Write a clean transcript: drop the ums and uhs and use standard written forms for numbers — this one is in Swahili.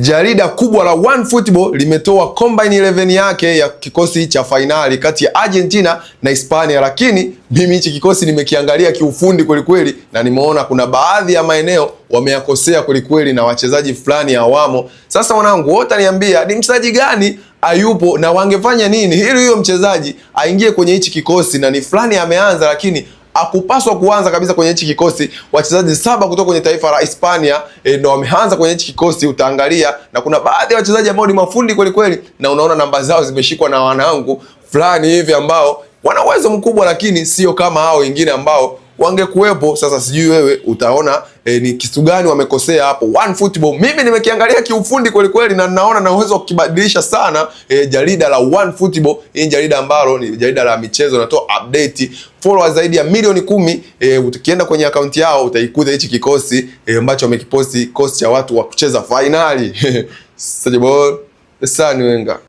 Jarida kubwa la OneFootball limetoa combine 11 yake ya kikosi cha fainali kati ya Argentina na Hispania, lakini mimi hichi kikosi nimekiangalia kiufundi kweli na nimeona kuna baadhi ya maeneo wameyakosea kweli na wachezaji fulani hawamo. Sasa wanangu, wote niambia ni mchezaji gani hayupo na wangefanya nini ili huyo mchezaji aingie kwenye hichi kikosi, na ni fulani ameanza lakini hakupaswa kuanza kabisa kwenye hichi kikosi. Wachezaji 7 kutoka kwenye taifa la Hispania ndio wameanza kwenye hichi kikosi, utaangalia, na kuna baadhi ya wachezaji ambao ni mafundi kweli na unaona namba zao zimeshikwa na wanangu fulani hivi ambao wana uwezo mkubwa, lakini sio kama hao wengine ambao wangekuwepo. Sasa sijui wewe utaona ni kitu gani wamekosea hapo. OneFootball mimi nimekiangalia kiufundi kweli na ninaona na uwezo kukibadilisha sana jarida la OneFootball. Hii jarida ambalo ni jarida la michezo, linatoa update, followers zaidi ya milioni 10. Ukienda kwenye account yao utaikuta hichi kikosi ambacho wamekiposti, kikosi cha watu wa kucheza finali. Sasa ball, Arsene Wenger.